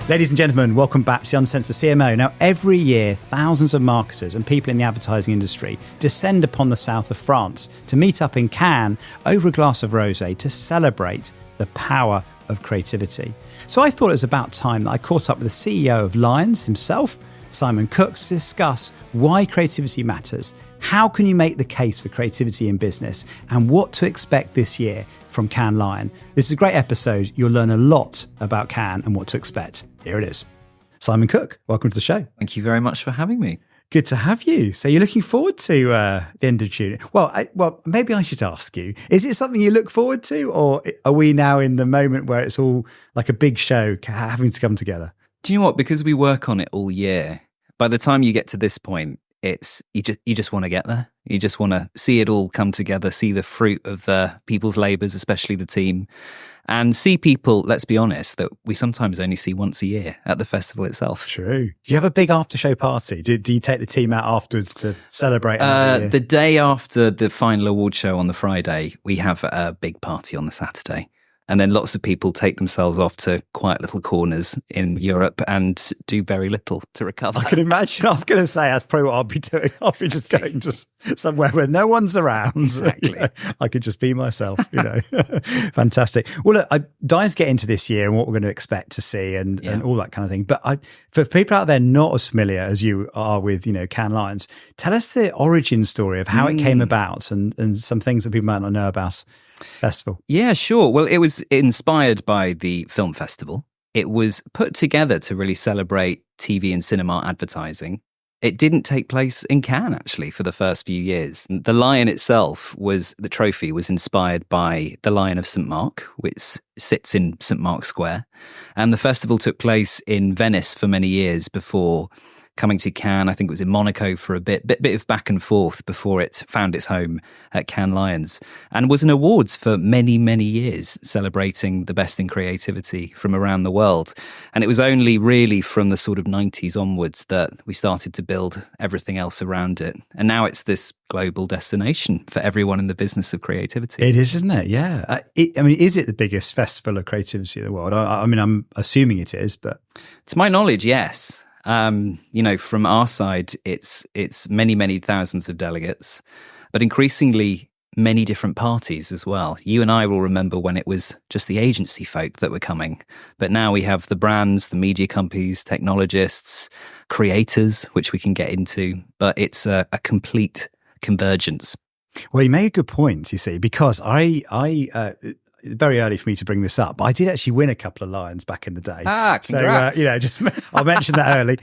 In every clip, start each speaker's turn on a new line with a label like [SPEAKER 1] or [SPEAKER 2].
[SPEAKER 1] Ladies and gentlemen, welcome back to the Uncensored CMO. Now, every year, thousands of marketers and people in the advertising industry descend upon the south of France to meet up in Cannes over a glass of rosé to celebrate the power of creativity. So I thought it was about time that I caught up with the CEO of Lions himself, Simon Cook, to discuss why creativity matters, how can you make the case for creativity in business, and what to expect this year from Cannes Lion. This is a great episode. You'll learn a lot about Cannes and what to expect. Here it is. Simon Cook, welcome to the show.
[SPEAKER 2] Thank you very much for having me.
[SPEAKER 1] Good to have you. So you're looking forward to the end of June. Well, maybe I should ask you, is it something you look forward to, or are we now in the moment where it's all like a big show having to come together?
[SPEAKER 2] Do you know what? Because we work on it all year, by the time you get to this point, it's you just want to get there. You just want to see it all come together, see the fruit of people's labours, especially the team, and see people, let's be honest, that we sometimes only see once a year at the festival itself.
[SPEAKER 1] True. Do you have a big after-show party? Do you take the team out afterwards to celebrate?
[SPEAKER 2] The day after the final award show on the Friday, we have a big party on the Saturday. And then lots of people take themselves off to quiet little corners in Europe and do very little to recover.
[SPEAKER 1] I can imagine. I was going to say, that's probably what I'll be doing. I'll be just going to somewhere where no one's around.
[SPEAKER 2] Exactly.
[SPEAKER 1] I could just be myself, Fantastic. Well, look, I'm dying to get into this year and what we're going to expect to see and all that kind of thing. But for people out there not as familiar as you are with, Cannes Lions, tell us the origin story of how it came about and some things that people might not know about festival.
[SPEAKER 2] Yeah, sure. Well, it was inspired by the film festival. It was put together to really celebrate TV and cinema advertising. It didn't take place in Cannes, actually, for the first few years. The lion itself the trophy was inspired by the Lion of St. Mark, which sits in St. Mark's Square. And the festival took place in Venice for many years before coming to Cannes. I think it was in Monaco for a bit of back and forth before it found its home at Cannes Lions, and was an awards for many, many years, celebrating the best in creativity from around the world. And it was only really from the sort of 90s onwards that we started to build everything else around it. And now it's this global destination for everyone in the business of creativity.
[SPEAKER 1] It is, isn't it? Yeah. Is it the biggest festival of creativity in the world? I'm assuming it is, but...
[SPEAKER 2] To my knowledge, yes. From our side, it's many, many thousands of delegates, but increasingly many different parties as well. You and I will remember when it was just the agency folk that were coming, but now we have the brands, the media companies, technologists, creators, which we can get into, but it's a complete convergence.
[SPEAKER 1] Well, you make a good point, you see, because I very early for me to bring this up, but I did actually win a couple of lions back in the day.
[SPEAKER 2] Congrats.
[SPEAKER 1] So, I'll mention that early.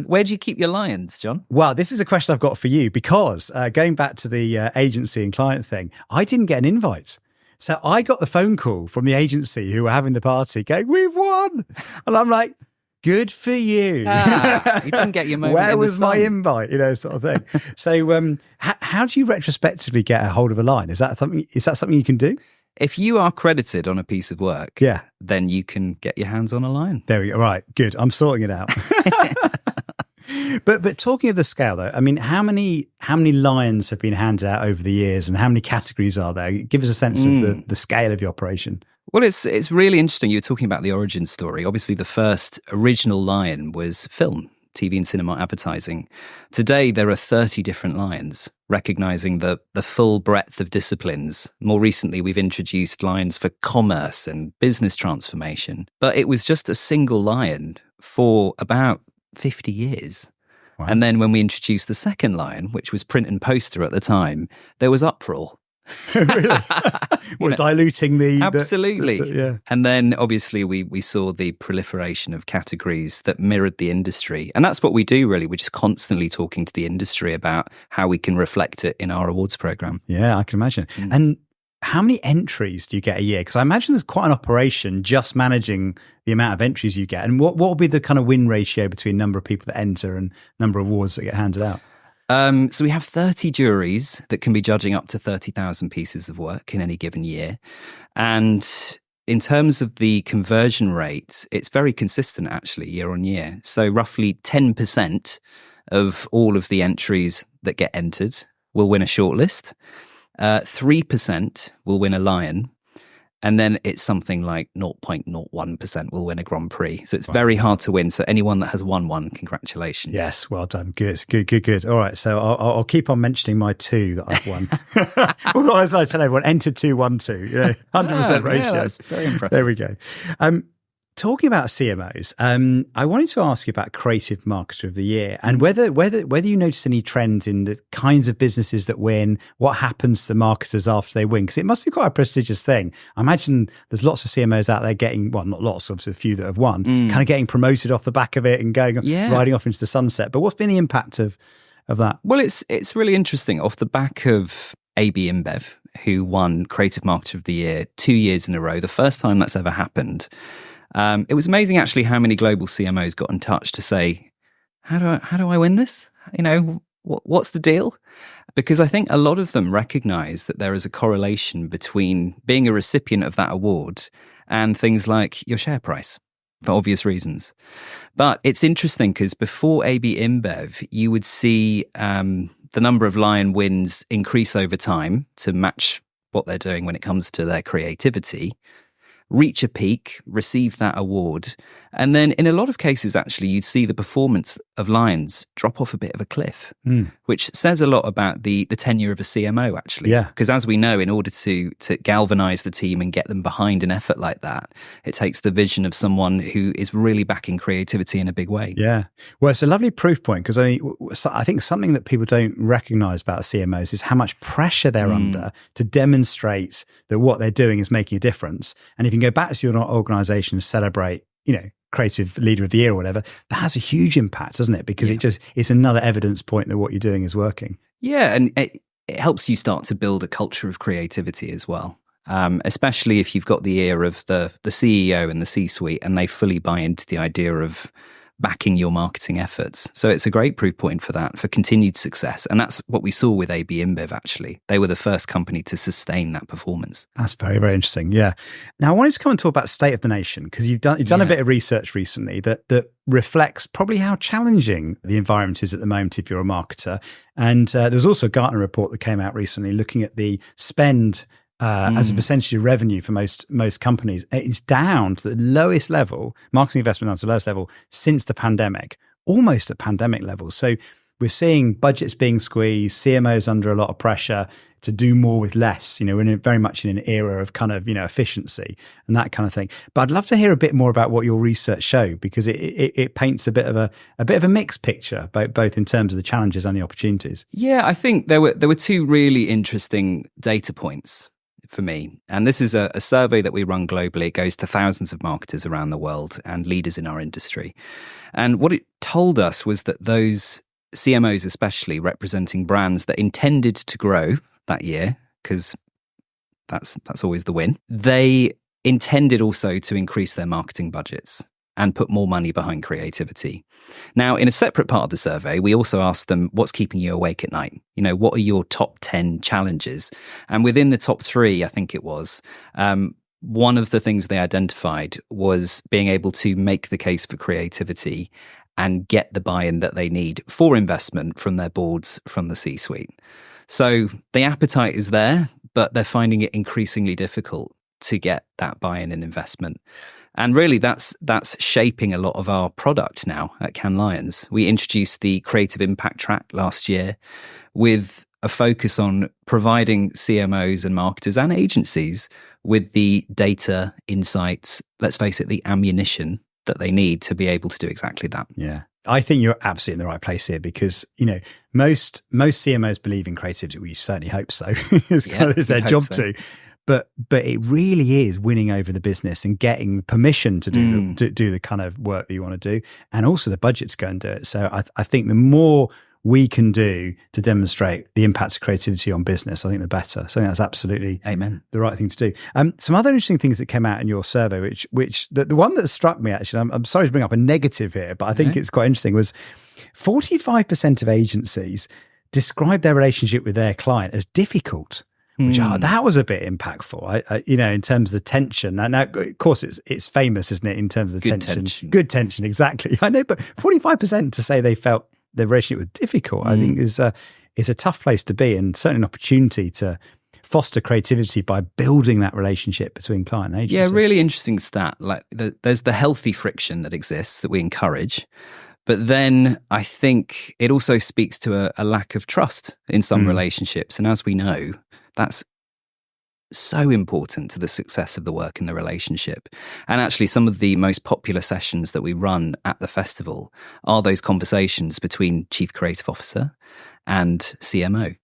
[SPEAKER 2] Where do you keep your lions, John?
[SPEAKER 1] Well, this is a question I've got for you because going back to the agency and client thing, I didn't get an invite. So I got the phone call from the agency who were having the party going, "We've won." And I'm like, good for you.
[SPEAKER 2] You didn't get your moment.
[SPEAKER 1] Where was my invite? Sort of thing. So how do you retrospectively get a hold of a line? Is that something you can do?
[SPEAKER 2] If you are credited on a piece of work, then you can get your hands on a lion.
[SPEAKER 1] There we go. Right, good. I'm sorting it out. But talking of the scale, though, how many lions have been handed out over the years, and how many categories are there? Give us a sense of the scale of your operation.
[SPEAKER 2] Well, it's really interesting. You were talking about the origin story. Obviously, the first original lion was film, TV and cinema advertising. Today, there are 30 different lions, recognizing the full breadth of disciplines. More recently, we've introduced lions for commerce and business transformation. But it was just a single lion for about 50 years. Wow. And then when we introduced the second lion, which was print and poster at the time, there was uproar.
[SPEAKER 1] Really? Diluting the...
[SPEAKER 2] Absolutely.
[SPEAKER 1] Yeah.
[SPEAKER 2] And then obviously we saw the proliferation of categories that mirrored the industry. And that's what we do really. We're just constantly talking to the industry about how we can reflect it in our awards program.
[SPEAKER 1] Yeah, I can imagine. And how many entries do you get a year? Because I imagine there's quite an operation just managing the amount of entries you get. And what will be the kind of win ratio between number of people that enter and number of awards that get handed out?
[SPEAKER 2] So we have 30 juries that can be judging up to 30,000 pieces of work in any given year. And in terms of the conversion rate, it's very consistent actually year on year. So roughly 10% of all of the entries that get entered will win a shortlist. 3% will win a lion. And then it's something like 0.01% will win a Grand Prix. So it's very hard to win. So anyone that has won one, congratulations.
[SPEAKER 1] Yes, well done. Good. All right, so I'll keep on mentioning my 2 that I've won. Otherwise, I tell everyone, enter 212, 100% ratio.
[SPEAKER 2] Yeah, that's very impressive.
[SPEAKER 1] There we go. Talking about CMOs, I wanted to ask you about Creative Marketer of the Year and whether you notice any trends in the kinds of businesses that win, what happens to the marketers after they win, because it must be quite a prestigious thing. I imagine there's lots of CMOs out there getting, well, not lots, obviously a few that have won, kind of getting promoted off the back of it and riding off into the sunset. But what's been the impact of that?
[SPEAKER 2] Well, it's really interesting. Off the back of AB InBev, who won Creative Marketer of the Year 2 years in a row, the first time that's ever happened. It was amazing, actually, how many global CMOs got in touch to say, how do I win this? What's the deal? Because I think a lot of them recognize that there is a correlation between being a recipient of that award and things like your share price, for obvious reasons. But it's interesting because before AB InBev, you would see the number of Lion wins increase over time to match what they're doing when it comes to their creativity, reach a peak, receive that award. And then in a lot of cases, actually, you'd see the performance of Lions drop off a bit of a cliff, which says a lot about the tenure of a CMO, actually.
[SPEAKER 1] Yeah.
[SPEAKER 2] Because as we know, in order to galvanize the team and get them behind an effort like that, it takes the vision of someone who is really backing creativity in a big way.
[SPEAKER 1] Yeah. Well, it's a lovely proof point because I think something that people don't recognize about CMOs is how much pressure they're under to demonstrate that what they're doing is making a difference. And if you can go back to your organization and celebrate, Creative Leader of the Year or whatever, that has a huge impact, doesn't it? Because it's another evidence point that what you're doing is working.
[SPEAKER 2] Yeah, and it helps you start to build a culture of creativity as well, especially if you've got the ear of the CEO and the C-suite and they fully buy into the idea of backing your marketing efforts. So it's a great proof point for that, for continued success. And that's what we saw with AB InBev, actually. They were the first company to sustain that performance.
[SPEAKER 1] That's very, very interesting. Yeah. Now, I wanted to come and talk about State of the Nation, because you've done a bit of research recently that reflects probably how challenging the environment is at the moment if you're a marketer. And there was also a Gartner report that came out recently looking at the spend as a percentage of revenue for most companies. It's down to the lowest level, marketing investment down to the lowest level since the pandemic, almost at pandemic levels. So we're seeing budgets being squeezed, CMOs under a lot of pressure to do more with less. We're very much in an era of kind of, efficiency and that kind of thing. But I'd love to hear a bit more about what your research showed, because it paints a bit of a mixed picture, both in terms of the challenges and the opportunities.
[SPEAKER 2] Yeah, I think there were two really interesting data points for me. And this is a survey that we run globally. It goes to thousands of marketers around the world and leaders in our industry. And what it told us was that those CMOs, especially representing brands that intended to grow that year, because that's always the win, they intended also to increase their marketing budgets and put more money behind creativity. Now, in a separate part of the survey, we also asked them, what's keeping you awake at night? What are your top 10 challenges? And within the top 3, I think it was, one of the things they identified was being able to make the case for creativity and get the buy-in that they need for investment from their boards, from the C-suite. So the appetite is there, but they're finding it increasingly difficult to get that buy-in and investment. And really, that's shaping a lot of our product now at Cannes Lions. We introduced the Creative Impact Track last year with a focus on providing CMOs and marketers and agencies with the data, insights, let's face it, the ammunition that they need to be able to do exactly that.
[SPEAKER 1] Yeah. I think you're absolutely in the right place here because, most CMOs believe in creativity. We certainly hope so. It's their job to. But it really is winning over the business and getting permission to do the kind of work that you want to do, and also the budget to go and do it. So I think the more we can do to demonstrate the impact of creativity on business, I think the better. So I think that's absolutely the right thing to do. Some other interesting things that came out in your survey, which the one that struck me actually, I'm sorry to bring up a negative here, but I think it's quite interesting, was 45% of agencies describe their relationship with their client as difficult. Which that was a bit impactful, in terms of the tension. Now, of course, it's famous, isn't it, in terms of the tension. Good tension, exactly. I know, but 45% to say they felt their relationship was difficult, I think is a tough place to be, and certainly an opportunity to foster creativity by building that relationship between client and agency.
[SPEAKER 2] Yeah, really interesting stat. Like there's the healthy friction that exists that we encourage. But then I think it also speaks to a lack of trust in some relationships. And as we know, that's so important to the success of the work in the relationship. And actually, some of the most popular sessions that we run at the festival are those conversations between Chief Creative Officer and CMO,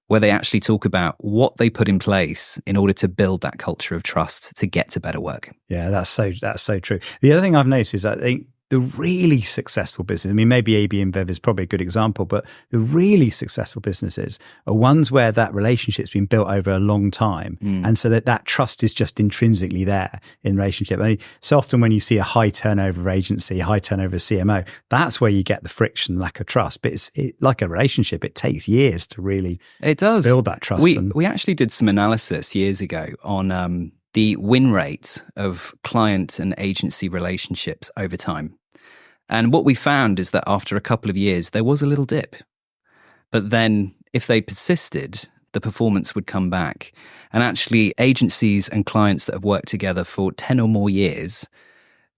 [SPEAKER 2] where they actually talk about what they put in place in order to build that culture of trust to get to better work.
[SPEAKER 1] Yeah, that's so true. The other thing I've noticed is I think the really successful business, I mean, maybe AB InBev is probably a good example, but the really successful businesses are ones where that relationship's been built over a long time. And so that trust is just intrinsically there in relationship. I mean, so often when you see a high turnover agency, high turnover CMO, that's where you get the friction, lack of trust. But it's like a relationship, it takes years to really build that trust.
[SPEAKER 2] We actually did some analysis years ago on the win rate of client and agency relationships over time. And what we found is that after a couple of years, there was a little dip. But then if they persisted, the performance would come back. And actually, agencies and clients that have worked together for 10 or more years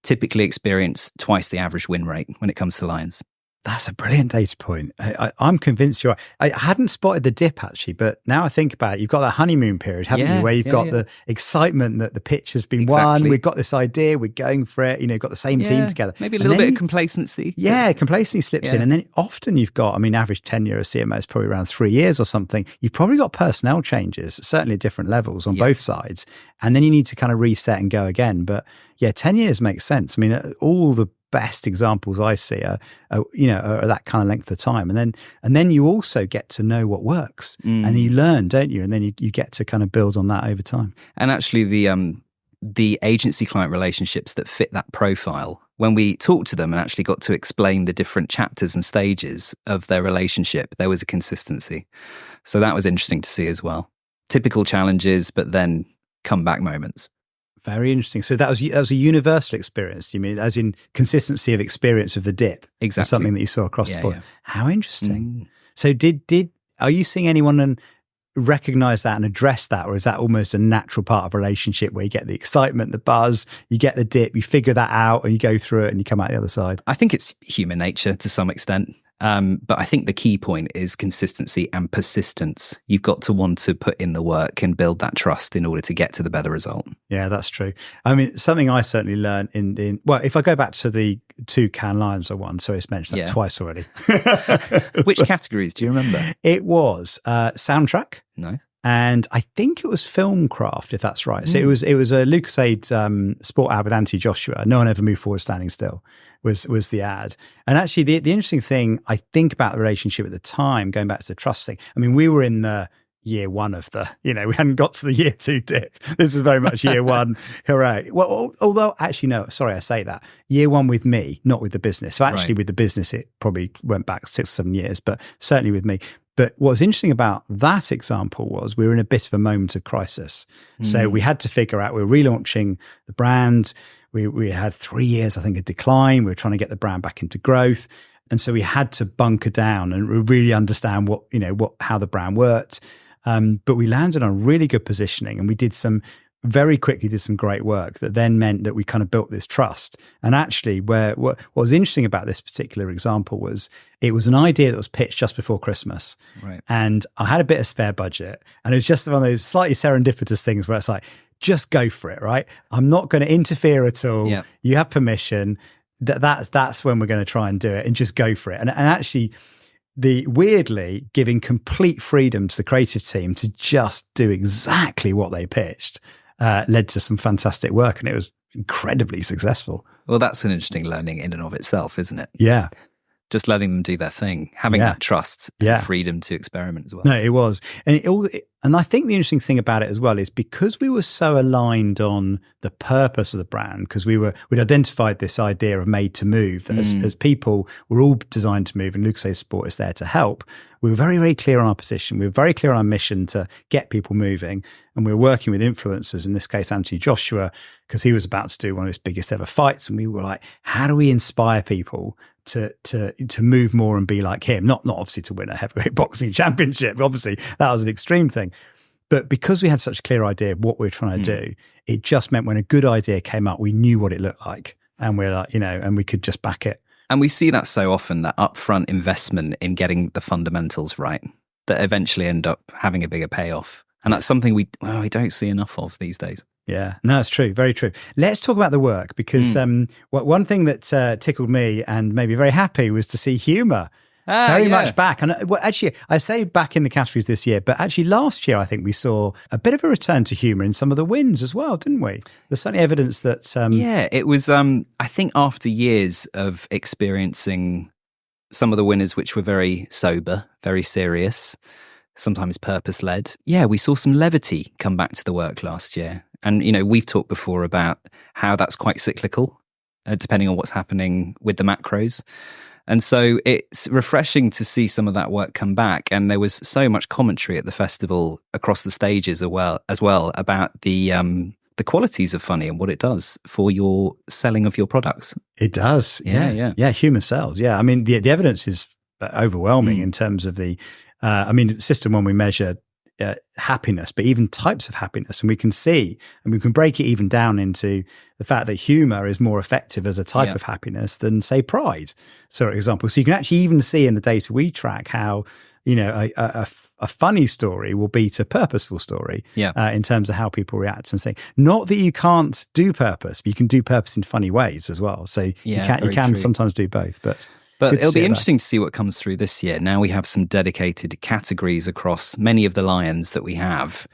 [SPEAKER 2] typically experience twice the average win rate when it comes to Lions.
[SPEAKER 1] That's a brilliant data point. I'm convinced you're right. I hadn't spotted the dip actually, but now I think about it, you've got that honeymoon period, haven't you? Where you've got the excitement that the pitch has been won. We've got this idea, we're going for it. Got the same team together.
[SPEAKER 2] Maybe a little bit of complacency.
[SPEAKER 1] Yeah, complacency slips in. And then often you've got, average tenure of CMO is probably around 3 years or something. You've probably got personnel changes, certainly at different levels on both sides. And then you need to kind of reset and go again. But yeah, 10 years makes sense. I mean, all the best examples I see are that kind of length of time. And then you also get to know what works and you learn, don't you? And then you get to kind of build on that over time.
[SPEAKER 2] And actually the agency client relationships that fit that profile, when we talked to them and actually got to explain the different chapters and stages of their relationship, there was a consistency. So that was interesting to see as well. Typical challenges, but then comeback moments.
[SPEAKER 1] Very interesting. So that was a universal experience. You mean as in consistency of experience of the dip?
[SPEAKER 2] Exactly.
[SPEAKER 1] Something that you saw across the board.
[SPEAKER 2] Yeah.
[SPEAKER 1] How interesting. So are you seeing anyone recognize that and address that, or is that almost a natural part of a relationship where you get the excitement, the buzz, you get the dip, you figure that out and you go through it and you come out the other side?
[SPEAKER 2] I think it's human nature to some extent. But I think the key point is consistency and persistence. You've got to want to put in the work and build that trust in order to get to the better result.
[SPEAKER 1] Yeah, that's true. I mean, something I certainly learned if I go back to the 2 Cannes Lions I won, so it's mentioned that twice already.
[SPEAKER 2] Which categories do you remember?
[SPEAKER 1] It was soundtrack.
[SPEAKER 2] Nice.
[SPEAKER 1] And I think it was filmcraft, if that's right. So it was a Lucozade sport ad with Anthony Joshua. No one ever moved forward standing still was the ad. And actually the interesting thing I think about the relationship at the time, going back to the trust thing, I mean, we were in the year one of the, we hadn't got to the year 2 dip. This was very much year one. Hooray. Well, although actually, no, sorry, I say that. Year one with me, not with the business. So actually with the business, it probably went back 6 or 7 years, but certainly with me. But what was interesting about that example was we were in a bit of a moment of crisis. So we had to figure out, we were relaunching the brand. We had 3 years, I think, of decline. We were trying to get the brand back into growth. And so we had to bunker down and really understand how the brand worked. But we landed on really good positioning and we very quickly did some great work that then meant that we kind of built this trust. And actually what was interesting about this particular example was it was an idea that was pitched just before Christmas.
[SPEAKER 2] Right.
[SPEAKER 1] And I had a bit of spare budget and it was just one of those slightly serendipitous things where it's like, just go for it, right? I'm not going to interfere at all. Yeah. You have permission. That's when we're going to try and do it and just go for it. And actually weirdly giving complete freedom to the creative team to just do exactly what they pitched led to some fantastic work, and it was incredibly successal.
[SPEAKER 2] Well, that's an interesting learning in and of itself, isn't it?
[SPEAKER 1] Yeah.
[SPEAKER 2] Just letting them do their thing, having that trust and freedom to experiment as well.
[SPEAKER 1] No, it was. And I think the interesting thing about it as well is because we were so aligned on the purpose of the brand, because we'd identified this idea of made to move, that as people, we're all designed to move, and Lucozade Sport is there to help. We were very, very clear on our position. We were very clear on our mission to get people moving. And we were working with influencers, in this case, Anthony Joshua, because he was about to do one of his biggest ever fights. And we were like, how do we inspire people to move more and be like him? Not obviously to win a heavyweight boxing championship. Obviously, that was an extreme thing. But because we had such a clear idea of what we were trying to do, it just meant when a good idea came up, we knew what it looked like. And we're like, and we could just back it.
[SPEAKER 2] And we see that so often, that upfront investment in getting the fundamentals right, that eventually end up having a bigger payoff. And that's something we don't see enough of these days.
[SPEAKER 1] Yeah, no, it's true. Very true. Let's talk about the work because one thing that tickled me and made me very happy was to see humour very much back. And actually, I say back in the categories this year, but actually last year, I think we saw a bit of a return to humour in some of the wins as well, didn't we? There's certainly evidence that...
[SPEAKER 2] it was, I think after years of experiencing some of the winners, which were very sober, very serious, sometimes purpose-led. Yeah, we saw some levity come back to the work last year. And, we've talked before about how that's quite cyclical, depending on what's happening with the macros. And so it's refreshing to see some of that work come back. And there was so much commentary at the festival across the stages as well about the qualities of funny and what it does for your selling of your products.
[SPEAKER 1] It does. Yeah. Humour sells. Yeah. I mean, the evidence is overwhelming in terms of the, System 1, we measure happiness, but even types of happiness. And we can see, and we can break it even down into the fact that humour is more effective as a type of happiness than, say, pride, for example. So you can actually even see in the data we track how, a funny story will beat a purposeful story in terms of how people react and think. Not that you can't do purpose, but you can do purpose in funny ways as well. So you can sometimes do both, but
[SPEAKER 2] it'll be interesting to see what comes through this year. Now we have some dedicated categories across many of the lions that we have.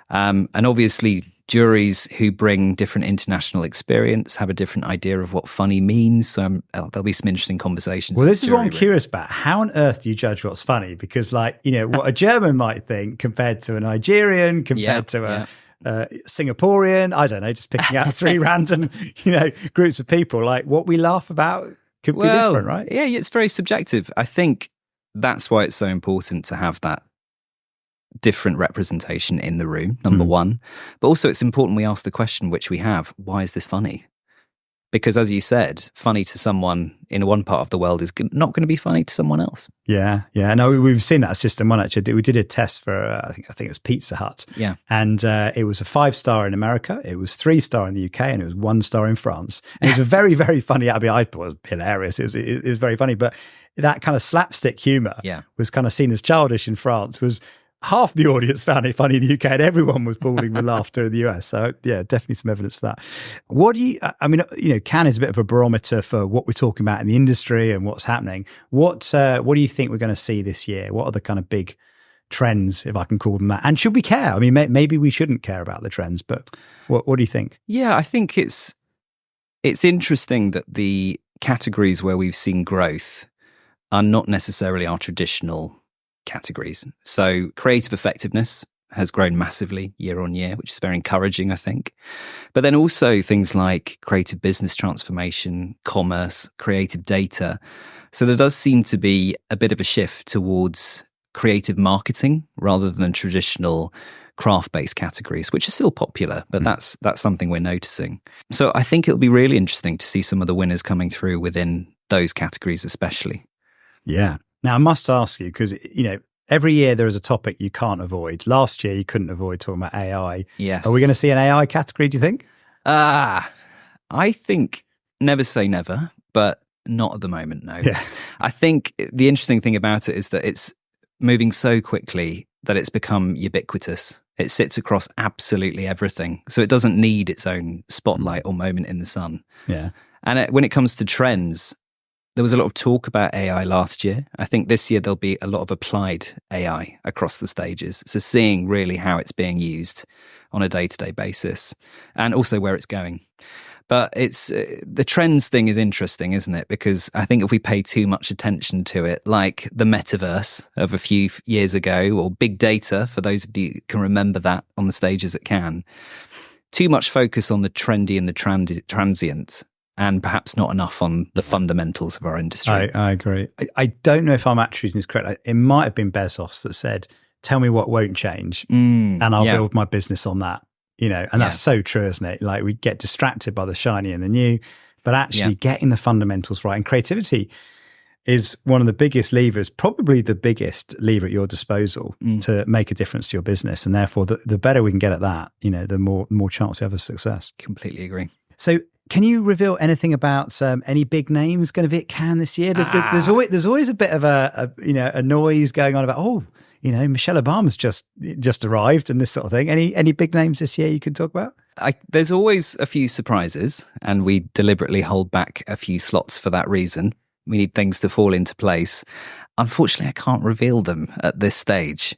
[SPEAKER 2] And obviously, juries who bring different international experience have a different idea of what funny means. So there'll be some interesting conversations.
[SPEAKER 1] Well, this is what I'm curious about. How on earth do you judge what's funny? Because, what a German might think compared to a Nigerian, compared to a Singaporean, I don't know, just picking out three random, groups of people, like what we laugh about could be different, right?
[SPEAKER 2] Yeah, it's very subjective. I think that's why it's so important to have that different representation in the room, number one. But also it's important we ask the question, which we have, why is this funny? Because as you said, funny to someone in one part of the world is not going to be funny to someone else.
[SPEAKER 1] Yeah. No, we've seen that System 1 actually. We did a test for, I think it was Pizza Hut. Yeah. And it was a 5-star in America, it was 3-star in the UK, and it was 1-star in France. And it was a very, very funny, I thought it was hilarious. It was very funny. But that kind of slapstick humour was kind of seen as childish in France, was half the audience found it funny in the UK and everyone was bawling with laughter in the US. So yeah, definitely some evidence for that. What do you, Cannes is a bit of a barometer for what we're talking about in the industry and what's happening. What do you think we're going to see this year? What are the kind of big trends, if I can call them that? And should we care? I mean, maybe we shouldn't care about the trends, but what do you think?
[SPEAKER 2] Yeah, I think it's interesting that the categories where we've seen growth are not necessarily our traditional categories. So creative effectiveness has grown massively year on year, which is very encouraging, I think. But then also things like creative business transformation, commerce, creative data. So there does seem to be a bit of a shift towards creative marketing rather than traditional craft-based categories, which are still popular, but that's something we're noticing. So I think it'll be really interesting to see some of the winners coming through within those categories especially.
[SPEAKER 1] Yeah. Now, I must ask you, because, every year there is a topic you can't avoid. Last year, you couldn't avoid talking about AI.
[SPEAKER 2] Yes.
[SPEAKER 1] Are we going to see an AI category, do you think?
[SPEAKER 2] I think never say never, but not at the moment, no.
[SPEAKER 1] Yeah.
[SPEAKER 2] I think the interesting thing about it is that it's moving so quickly that it's become ubiquitous. It sits across absolutely everything. So it doesn't need its own spotlight or moment in the sun.
[SPEAKER 1] Yeah.
[SPEAKER 2] And when it comes to trends, there was a lot of talk about AI last year. I think this year there'll be a lot of applied AI across the stages. So seeing really how it's being used on a day-to-day basis and also where it's going. But it's the trends thing is interesting, isn't it? Because I think if we pay too much attention to it, like the metaverse of a few years ago, or big data, for those of you who can remember that on the stages at Cannes, too much focus on the trendy and the transient, and perhaps not enough on the fundamentals of our industry.
[SPEAKER 1] I agree. I don't know if I'm attributing this correct. It might have been Bezos that said, tell me what won't change and I'll build my business on that. And that's so true, isn't it? Like we get distracted by the shiny and the new, but actually getting the fundamentals right. And creativity, is one of the biggest levers, probably the biggest lever at your disposal to make a difference to your business. And therefore, the better we can get at that, the more chance we have of success.
[SPEAKER 2] Completely agree.
[SPEAKER 1] So can you reveal anything about any big names going to be at Cannes this year? There's always a bit of a noise going on about, Michelle Obama's just arrived and this sort of thing. Any big names this year you can talk about?
[SPEAKER 2] There's always a few surprises, and we deliberately hold back a few slots for that reason. We need things to fall into place. Unfortunately, I can't reveal them at this stage.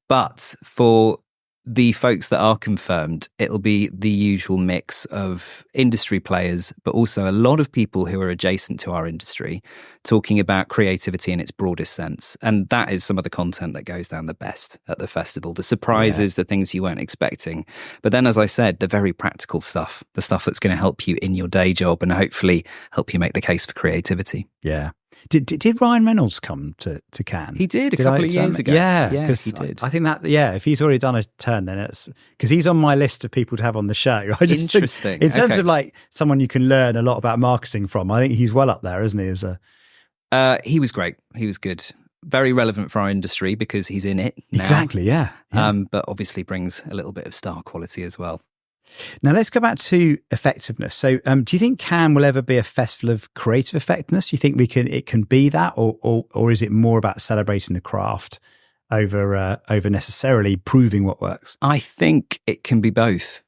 [SPEAKER 2] But for the folks that are confirmed, it'll be the usual mix of industry players, but also a lot of people who are adjacent to our industry, talking about creativity in its broadest sense. And that is some of the content that goes down the best at the festival. The surprises, the things you weren't expecting. But then, as I said, the very practical stuff, the stuff that's going to help you in your day job and hopefully help you make the case for creativity.
[SPEAKER 1] Yeah. Did Ryan Reynolds come to Cannes?
[SPEAKER 2] He did a couple of years ago.
[SPEAKER 1] Yeah,
[SPEAKER 2] he did.
[SPEAKER 1] I think that, if he's already done a turn, then it's because he's on my list of people to have on the show.
[SPEAKER 2] Interesting.
[SPEAKER 1] In terms of like someone you can learn a lot about marketing from, I think he's well up there, isn't he?
[SPEAKER 2] He was great. He was good. Very relevant for our industry because he's in it now.
[SPEAKER 1] Exactly, yeah.
[SPEAKER 2] But obviously brings a little bit of star quality as well.
[SPEAKER 1] Now, let's go back to effectiveness. So do you think Cannes will ever be a festival of creative effectiveness? Do you think it can be that, or is it more about celebrating the craft over necessarily proving what works?
[SPEAKER 2] I think it can be both,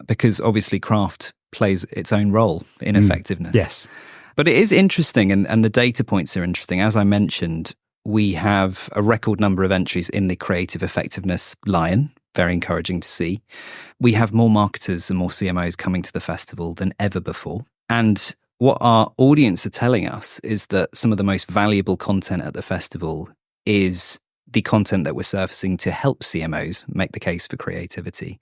[SPEAKER 2] because obviously craft plays its own role in effectiveness.
[SPEAKER 1] Yes.
[SPEAKER 2] But it is interesting, and the data points are interesting. As I mentioned, we have a record number of entries in the creative effectiveness lion. Very encouraging to see. We have more marketers and more CMOs coming to the festival than ever before. And what our audience are telling us is that some of the most valuable content at the festival is the content that we're surfacing to help CMOs make the case for creativity.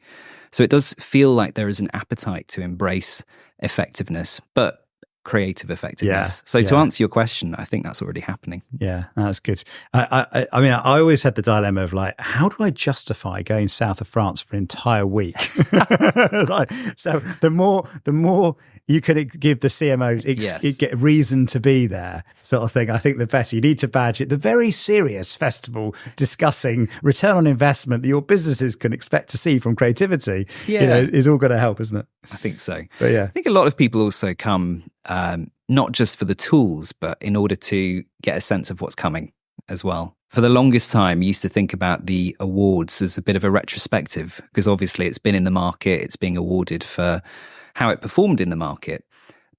[SPEAKER 2] So it does feel like there is an appetite to embrace effectiveness, but creative effectiveness. To answer your question, I think that's already happening.
[SPEAKER 1] Yeah, that's good. I mean, I always had the dilemma of like, how do I justify going south of France for an entire week? So the more you can give the CMOs get reason to be there, sort of thing, I think the better. You need to badge it. The very serious festival discussing return on investment that your businesses can expect to see from creativity, is all going to help, isn't it?
[SPEAKER 2] I think so.
[SPEAKER 1] But
[SPEAKER 2] I think a lot of people also come not just for the tools, but in order to get a sense of what's coming as well. For the longest time, used to think about the awards as a bit of a retrospective, because obviously it's been in the market, it's being awarded for how it performed in the market.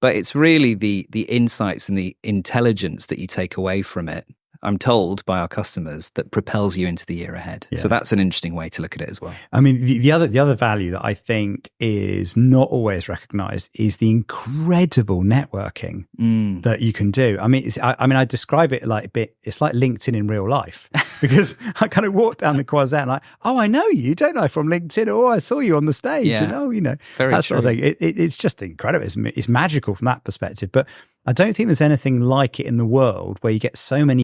[SPEAKER 2] But it's really the insights and the intelligence that you take away from it, I'm told by our customers, that propels you into the year ahead. Yeah. So that's an interesting way to look at it as well. I
[SPEAKER 1] mean, the other value that I think is not always recognized is the incredible networking that you can do. I mean, I describe it like it's like LinkedIn in real life, because I kind of walk down the Croisette and like, oh, I know you, don't I, from LinkedIn? Oh, I saw you on the stage.
[SPEAKER 2] Yeah.
[SPEAKER 1] Very that sort of thing. It's just incredible. It's magical from that perspective. But I don't think there's anything like it in the world where you get so many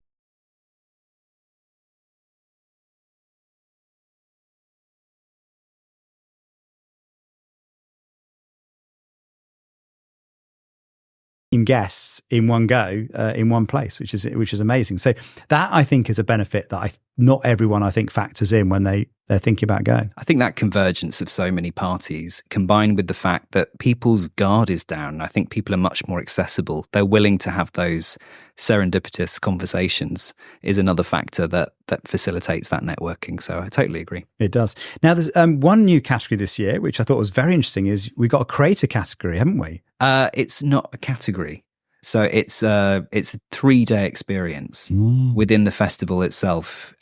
[SPEAKER 1] guests in one go, in one place, which is amazing. So that, I think, is a benefit that not everyone, I think, factors in when they're thinking about going.
[SPEAKER 2] I think that convergence of so many parties, combined with the fact that people's guard is down, I think people are much more accessible. They're willing to have those serendipitous conversations, is another factor that facilitates that networking. So I totally agree.
[SPEAKER 1] It does. Now, there's one new category this year, which I thought was very interesting, is we got a creator category, haven't we?
[SPEAKER 2] It's not a category. So it's a 3-day experience within the festival itself,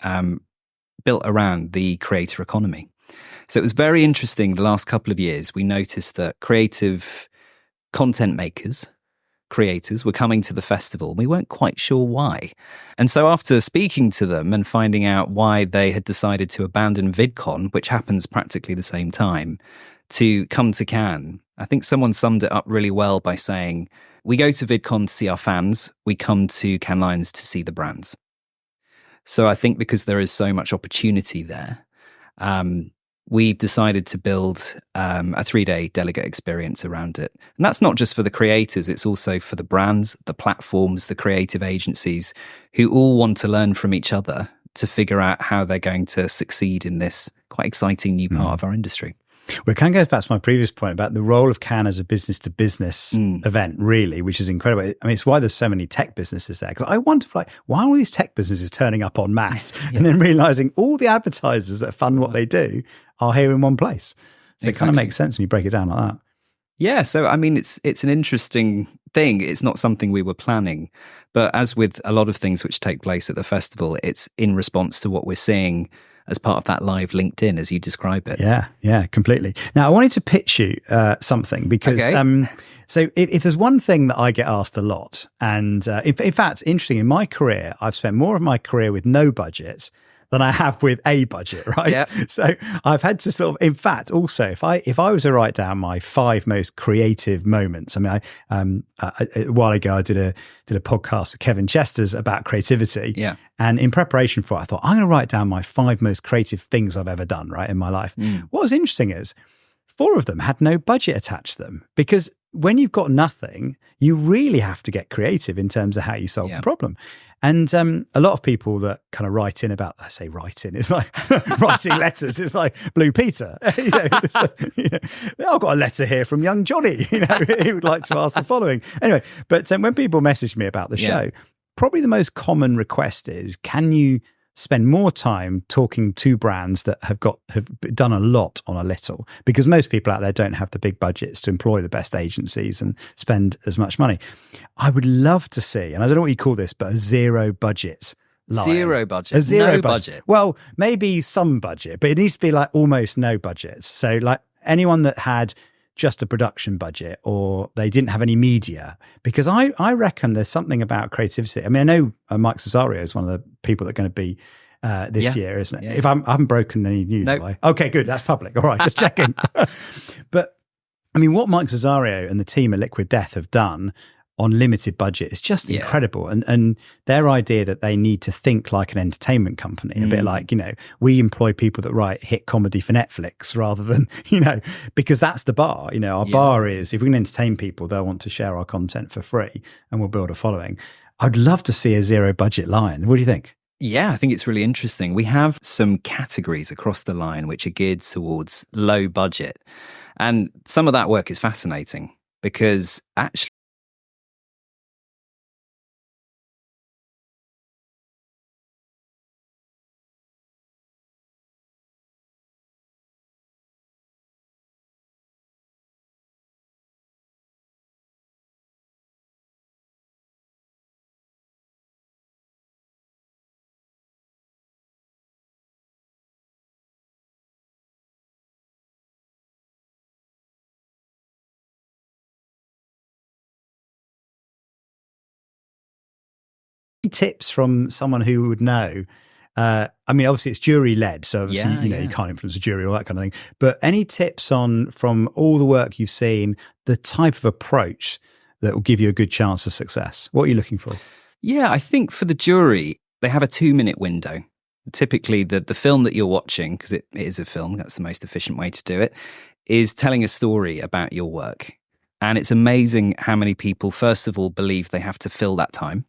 [SPEAKER 2] built around the creator economy. So it was very interesting. The last couple of years, we noticed that creative content makers, creators, were coming to the festival. We weren't quite sure why. And so after speaking to them and finding out why they had decided to abandon VidCon, which happens practically the same time, to come to Cannes, I think someone summed it up really well by saying, we go to VidCon to see our fans, we come to Cannes Lions to see the brands. So I think because there is so much opportunity there, we've decided to build a 3-day delegate experience around it. And that's not just for the creators, it's also for the brands, the platforms, the creative agencies who all want to learn from each other to figure out how they're going to succeed in this quite exciting new part of our industry.
[SPEAKER 1] Well, it kind of goes back to my previous point about the role of Cannes as a business-to-business event, really, which is incredible. I mean, it's why there's so many tech businesses there. Because I wonder, like, why are all these tech businesses turning up en masse and then realising all the advertisers that fund what they do are here in one place? So it kind of makes sense when you break it down like that.
[SPEAKER 2] Yeah, so I mean, it's an interesting thing. It's not something we were planning. But as with a lot of things which take place at the festival, it's in response to what we're seeing as part of that live LinkedIn, as you describe it.
[SPEAKER 1] Yeah, completely. Now, I wanted to pitch you something because, so if there's one thing that I get asked a lot, and in fact, interesting, in my career, I've spent more of my career with no budget than I have with a budget, right? Yep. So I've had to sort of, in fact, also, if I was to write down my 5 most creative moments, I mean, a while ago I did a podcast with Kevin Chesters about creativity.
[SPEAKER 2] Yeah.
[SPEAKER 1] And in preparation for it, I thought, I'm going to write down my 5 most creative things I've ever done, right, in my life. What was interesting is 4 of them had no budget attached to them, because when you've got nothing, you really have to get creative in terms of how you solve the problem. And a lot of people that kind of write in about, I say write in, it's like writing letters. It's like Blue Peter. I've got a letter here from young Johnny. He would like to ask the following. Anyway, but when people message me about the show, probably the most common request is, can you spend more time talking to brands that have done a lot on a little? Because most people out there don't have the big budgets to employ the best agencies and spend as much money. I would love to see, and I don't know what you call this, but a zero budget line.
[SPEAKER 2] Zero budget.
[SPEAKER 1] A zero
[SPEAKER 2] no budget.
[SPEAKER 1] Well, maybe some budget, but it needs to be like almost no budgets. So like anyone that had just a production budget, or they didn't have any media, because I reckon there's something about creativity. I mean, I know Mike Cesario is one of the people that are going to be this year, isn't it? Yeah. If I haven't broken any news,
[SPEAKER 2] nope.
[SPEAKER 1] have I? Okay, good. That's public. All right, just checking. But I mean, what Mike Cesario and the team at Liquid Death have done on limited budget is just incredible. And their idea that they need to think like an entertainment company, a bit like, we employ people that write hit comedy for Netflix rather than, because that's the bar. Our bar is, if we can entertain people, they'll want to share our content for free and we'll build a following. I'd love to see a zero budget line. What do you think?
[SPEAKER 2] Yeah, I think it's really interesting. We have some categories across the line which are geared towards low budget. And some of that work is fascinating because actually,
[SPEAKER 1] tips from someone who would know? I mean, obviously it's jury led, so obviously you can't influence a jury or that kind of thing. But any tips from all the work you've seen, the type of approach that will give you a good chance of success? What are you looking for?
[SPEAKER 2] Yeah, I think for the jury, they have a 2-minute window. Typically, the film that you're watching, because it is a film, that's the most efficient way to do it, is telling a story about your work. And it's amazing how many people, first of all, believe they have to fill that time.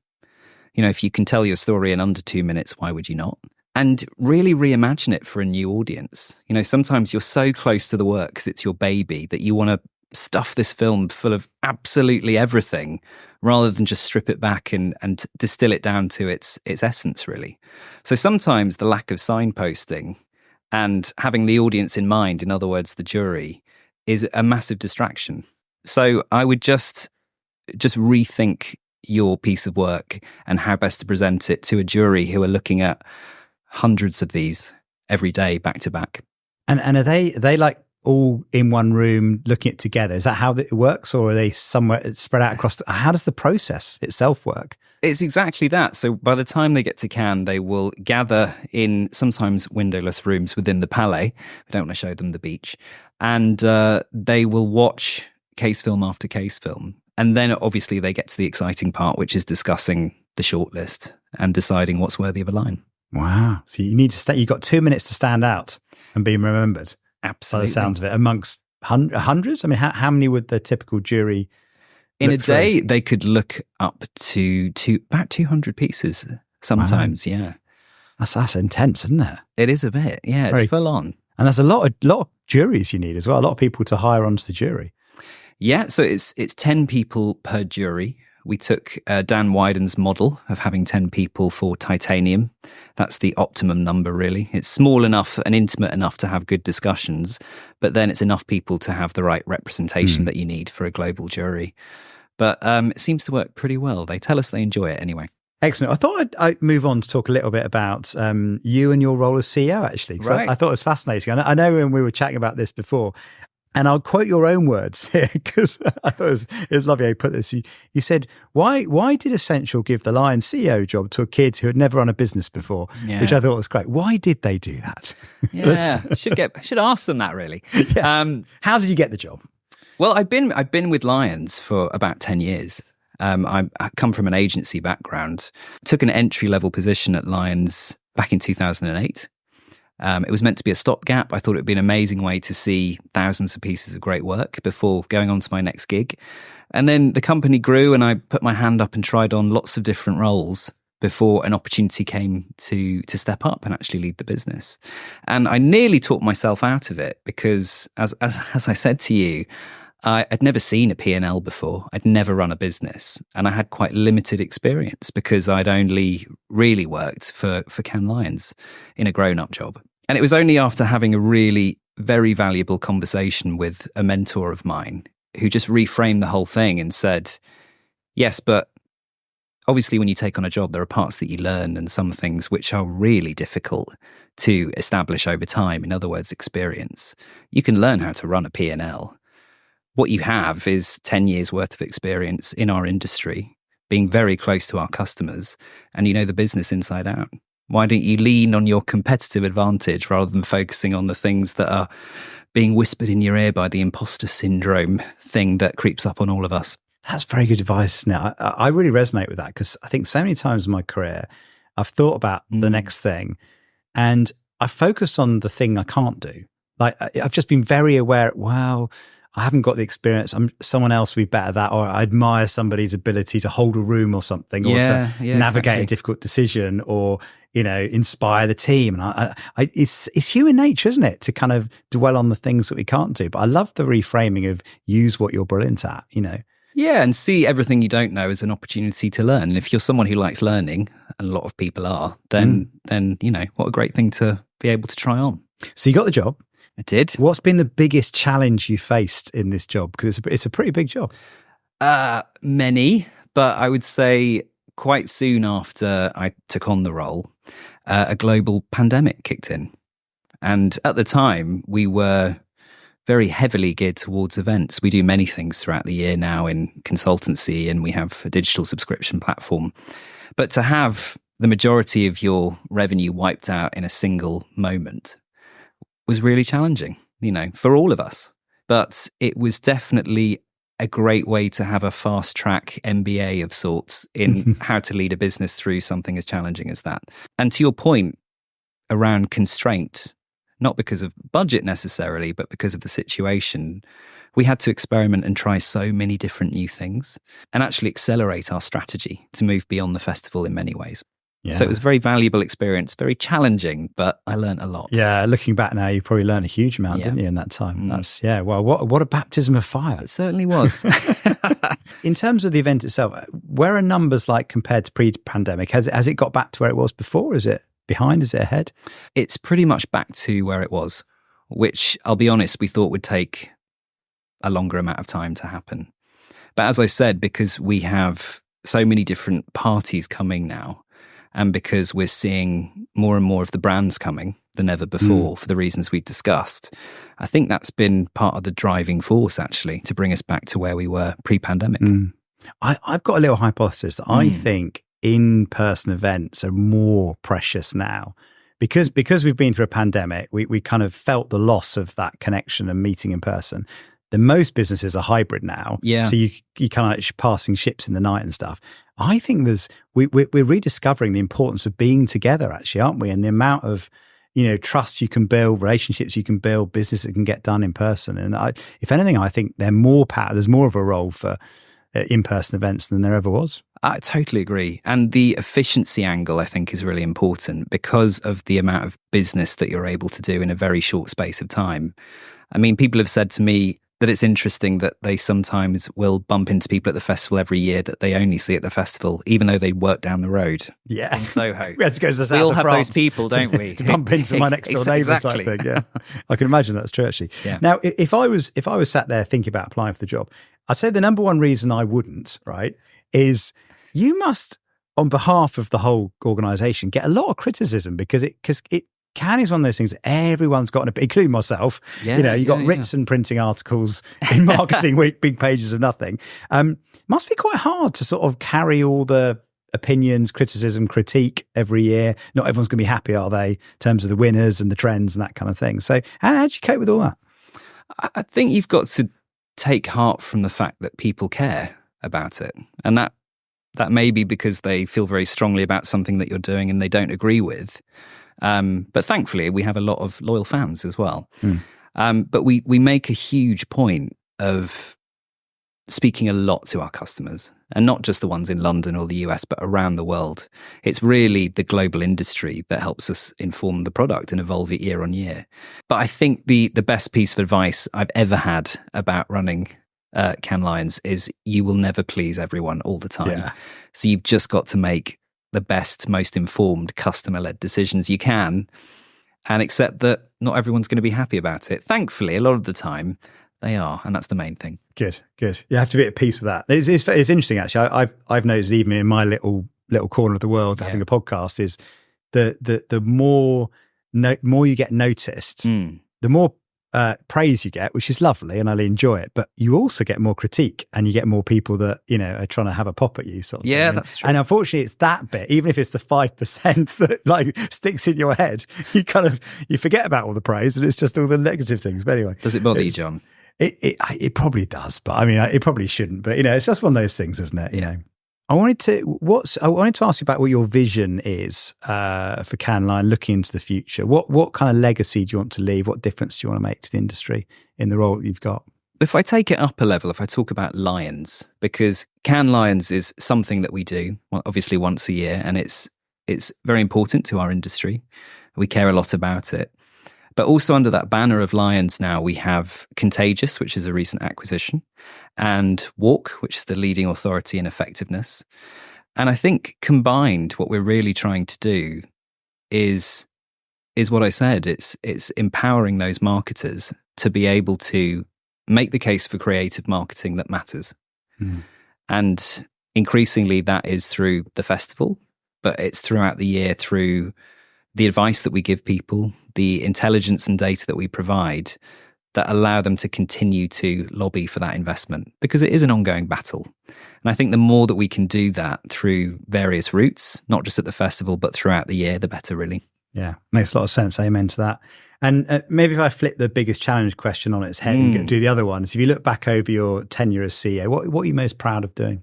[SPEAKER 2] If you can tell your story in under 2 minutes, why would you not? And really reimagine it for a new audience. Sometimes you're so close to the work because it's your baby that you want to stuff this film full of absolutely everything rather than just strip it back and distill it down to its essence, really. So sometimes the lack of signposting and having the audience in mind, in other words, the jury, is a massive distraction. So I would just rethink your piece of work and how best to present it to a jury who are looking at hundreds of these every day, back to back.
[SPEAKER 1] And are they like all in one room looking at it together? Is that how it works, or are they somewhere spread out across? How does the process itself work?
[SPEAKER 2] It's exactly that. So by the time they get to Cannes, they will gather in sometimes windowless rooms within the Palais. We don't want to show them the beach. And they will watch case film after case film. And then obviously they get to the exciting part, which is discussing the shortlist and deciding what's worthy of a line.
[SPEAKER 1] Wow. So you need to you've got 2 minutes to stand out and be remembered.
[SPEAKER 2] Absolutely.
[SPEAKER 1] By the sounds of it, amongst hundreds. I mean, how many would the typical jury
[SPEAKER 2] in a
[SPEAKER 1] look through?
[SPEAKER 2] day? They could look up to about 200 pieces sometimes. Wow. Yeah,
[SPEAKER 1] that's intense, isn't it?
[SPEAKER 2] It is a bit. Yeah, it's full on.
[SPEAKER 1] And there's a lot of juries you need as well. A lot of people to hire onto the jury.
[SPEAKER 2] Yeah, so it's 10 people per jury. We took Dan Wyden's model of having 10 people for titanium. That's the optimum number, really. It's small enough and intimate enough to have good discussions, but then it's enough people to have the right representation that you need for a global jury. But it seems to work pretty well. They tell us they enjoy it anyway.
[SPEAKER 1] Excellent. I thought I'd move on to talk a little bit about you and your role as CEO, actually.
[SPEAKER 2] Right.
[SPEAKER 1] I thought it was fascinating. I know when we were chatting about this before, and I'll quote your own words here because I thought it was lovely how you put this. You said, why did Essential give the Lion CEO job to a kid who had never run a business before? Yeah. Which I thought was great. Why did they do that?
[SPEAKER 2] Yeah, should ask them that, really.
[SPEAKER 1] Yes. How did you get the job?
[SPEAKER 2] Well, I've been with Lions for about 10 years. I come from an agency background, took an entry-level position at Lions back in 2008. It was meant to be a stopgap. I thought it would be an amazing way to see thousands of pieces of great work before going on to my next gig. And then the company grew and I put my hand up and tried on lots of different roles before an opportunity came to step up and actually lead the business. And I nearly talked myself out of it because, as I said to you, I'd never seen a P&L before. I'd never run a business. And I had quite limited experience because I'd only really worked for Cannes Lions in a grown-up job. And it was only after having a really very valuable conversation with a mentor of mine who just reframed the whole thing and said, yes, but obviously when you take on a job, there are parts that you learn and some things which are really difficult to establish over time. In other words, experience. You can learn how to run a P&L. What you have is 10 years worth of experience in our industry, being very close to our customers, and you know the business inside out. Why don't you lean on your competitive advantage rather than focusing on the things that are being whispered in your ear by the imposter syndrome thing that creeps up on all of us?
[SPEAKER 1] That's very good advice. Now, I really resonate with that because I think so many times in my career, I've thought about the next thing and I focused on the thing I can't do. Like I've just been very aware, wow, I haven't got the experience. Someone else would be better at that, or I admire somebody's ability to hold a room or something, or to navigate a difficult decision, or inspire the team. And it's human nature, isn't it, to kind of dwell on the things that we can't do. But I love the reframing of use what you're brilliant at.
[SPEAKER 2] Yeah, and see everything you don't know as an opportunity to learn. And if you're someone who likes learning, and a lot of people are, then what a great thing to be able to try on.
[SPEAKER 1] So you got the job.
[SPEAKER 2] I did.
[SPEAKER 1] What's been the biggest challenge you faced in this job? Because it's a pretty big job.
[SPEAKER 2] Many, but I would say quite soon after I took on the role, a global pandemic kicked in. And at the time, we were very heavily geared towards events. We do many things throughout the year now in consultancy, and we have a digital subscription platform. But to have the majority of your revenue wiped out in a single moment was really challenging, for all of us. But it was definitely a great way to have a fast track MBA of sorts in how to lead a business through something as challenging as that. And to your point around constraint, not because of budget necessarily, but because of the situation, we had to experiment and try so many different new things and actually accelerate our strategy to move beyond the festival in many ways. Yeah. So it was a very valuable experience, very challenging, but I learned a lot.
[SPEAKER 1] Yeah, looking back now, you probably learned a huge amount, didn't you, in that time? That's, well, what a baptism of fire.
[SPEAKER 2] It certainly was.
[SPEAKER 1] In terms of the event itself, where are numbers like compared to pre-pandemic? Has it got back to where it was before? Is it behind? Is it ahead?
[SPEAKER 2] It's pretty much back to where it was, which I'll be honest, we thought would take a longer amount of time to happen. But as I said, because we have so many different parties coming now, and because we're seeing more and more of the brands coming than ever before for the reasons we've discussed, I think that's been part of the driving force, actually, to bring us back to where we were pre-pandemic.
[SPEAKER 1] I've got a little hypothesis that I think in-person events are more precious now. Because we've been through a pandemic, we kind of felt the loss of that connection and meeting in person. The most businesses are hybrid now. Yeah. So you kind of like passing ships in the night and stuff. I think we're rediscovering the importance of being together, actually, aren't we? And the amount of, trust you can build, relationships you can build, business that can get done in person. And if anything, I think there's more of a role for in-person events than there ever was.
[SPEAKER 2] I totally agree. And the efficiency angle, I think, is really important because of the amount of business that you're able to do in a very short space of time. I mean, people have said to me that it's interesting that they sometimes will bump into people at the festival every year that they only see at the festival, even though they work down the road in Soho.
[SPEAKER 1] We had to go to the south
[SPEAKER 2] we all
[SPEAKER 1] of
[SPEAKER 2] have
[SPEAKER 1] France
[SPEAKER 2] those people, don't we?
[SPEAKER 1] to bump into my next door neighbour
[SPEAKER 2] Exactly.
[SPEAKER 1] type thing. Yeah, I can imagine that's true, actually.
[SPEAKER 2] Yeah.
[SPEAKER 1] Now, if I was sat there thinking about applying for the job, I'd say the number one reason I wouldn't, right, is you must, on behalf of the whole organisation, get a lot of criticism because Cannes is one of those things that everyone's got, including myself.
[SPEAKER 2] Yeah,
[SPEAKER 1] you got Ritson printing articles in marketing, big pages of nothing. Must be quite hard to sort of carry all the opinions, criticism, critique every year. Not everyone's going to be happy, are they, in terms of the winners and the trends and that kind of thing. So how do you cope with all that?
[SPEAKER 2] I think you've got to take heart from the fact that people care about it. And that may be because they feel very strongly about something that you're doing and they don't agree with. But thankfully, we have a lot of loyal fans as well. But we make a huge point of speaking a lot to our customers, and not just the ones in London or the US, but around the world. It's really the global industry that helps us inform the product and evolve it year on year. But I think the best piece of advice I've ever had about running Cannes Lions is you will never please everyone all the time.
[SPEAKER 1] Yeah.
[SPEAKER 2] So you've just got to make the best, most informed, customer-led decisions you can and accept that not everyone's going to be happy about it. Thankfully, a lot of the time, they are, and that's the main thing.
[SPEAKER 1] Good. You have to be at peace with that. It's interesting, actually. I've noticed even in my little corner of the world, having a podcast, is the more you get noticed, the more praise you get, which is lovely, and I enjoy it. But you also get more critique, and you get more people that are trying to have a pop at you. Sort of thing.
[SPEAKER 2] That's true.
[SPEAKER 1] And unfortunately, it's that bit. Even if it's the 5% that sticks in your head, you forget about all the praise, and it's just all the negative things. But anyway,
[SPEAKER 2] does it bother you, John?
[SPEAKER 1] It probably does, but I mean, it probably shouldn't. But it's just one of those things, isn't it? I wanted to ask you about what your vision is for Cannes Lions looking into the future. What kind of legacy do you want to leave? What difference do you want to make to the industry in the role that you've got?
[SPEAKER 2] If I take it up a level, if I talk about Lions, because Cannes Lions is something that we do, obviously once a year, and it's very important to our industry. We care a lot about it. But also under that banner of Lions now, we have Contagious, which is a recent acquisition, and Walk, which is the leading authority in effectiveness. And I think combined, what we're really trying to do is what I said. It's empowering those marketers to be able to make the case for creative marketing that matters. And increasingly that is through the festival, but it's throughout the year through the advice that we give people, the intelligence and data that we provide that allow them to continue to lobby for that investment, because it is an ongoing battle. And I think the more that we can do that through various routes, not just at the festival, but throughout the year, the better, really.
[SPEAKER 1] Yeah, makes a lot of sense. Amen to that. And maybe if I flip the biggest challenge question on its head and do the other one, so if you look back over your tenure as CEO, what are you most proud of doing?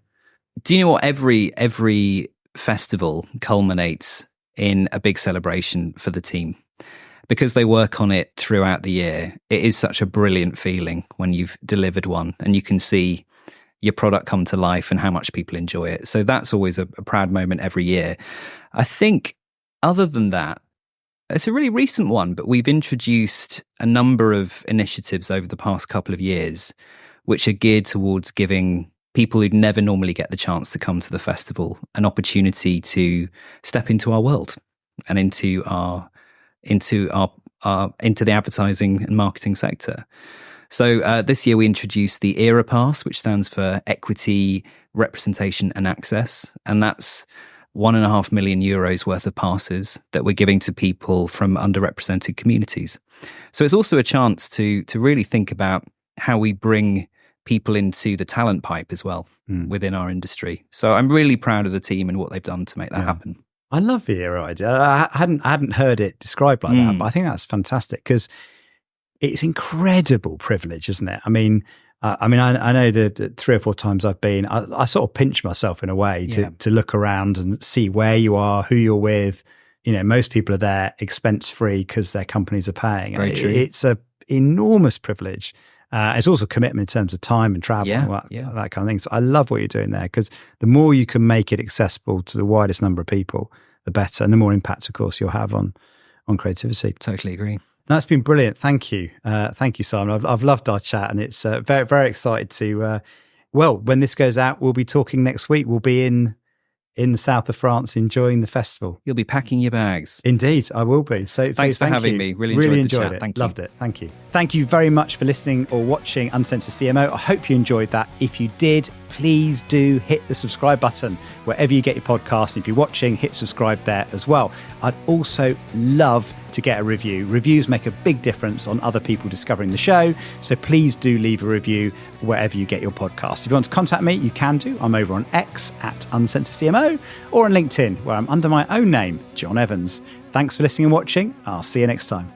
[SPEAKER 2] Do you know what? Every festival culminates in a big celebration for the team. Because they work on it throughout the year, it is such a brilliant feeling when you've delivered one and you can see your product come to life and how much people enjoy it. So that's always a proud moment every year. I think other than that, it's a really recent one, but we've introduced a number of initiatives over the past couple of years which are geared towards giving people who'd never normally get the chance to come to the festival an opportunity to step into our world and into the advertising and marketing sector. So this year we introduced the ERA Pass, which stands for Equity, Representation and Access. And that's €1.5 million worth of passes that we're giving to people from underrepresented communities. So it's also a chance to really think about how we bring people into the talent pipe as well within our industry. So I'm really proud of the team and what they've done to make that happen.
[SPEAKER 1] I love the ERA idea. I hadn't heard it described like that, but I think that's fantastic because it's incredible privilege, isn't it? I know that 3 or 4 times I've been, I sort of pinch myself in a way to look around and see where you are, who you're with, most people are there expense free because their companies are paying.
[SPEAKER 2] Very true.
[SPEAKER 1] It's an enormous privilege. It's also commitment in terms of time and travel and that kind of thing. So I love what you're doing there, because the more you can make it accessible to the widest number of people, the better, and the more impact, of course, you'll have on creativity.
[SPEAKER 2] Totally agree.
[SPEAKER 1] That's been brilliant. Thank you. Thank you, Simon. I've loved our chat, and it's very, very excited to, when this goes out, we'll be talking next week. We'll be in the south of France enjoying the festival.
[SPEAKER 2] You'll be packing your bags.
[SPEAKER 1] Indeed, I will be. So
[SPEAKER 2] thanks for having me. Really enjoyed the chat.
[SPEAKER 1] it.
[SPEAKER 2] Thank you.
[SPEAKER 1] Loved it. Thank you. Thank you very much for listening or watching Uncensored CMO. I hope you enjoyed that. If you did, please do hit the subscribe button wherever you get your podcast. If you're watching, hit subscribe there as well. I'd also love to get a review. Reviews make a big difference on other people discovering the show. So please do leave a review wherever you get your podcast. If you want to contact me, you can do. I'm over on X @UncensoredCMO, or on LinkedIn, where I'm under my own name, John Evans. Thanks for listening and watching. I'll see you next time.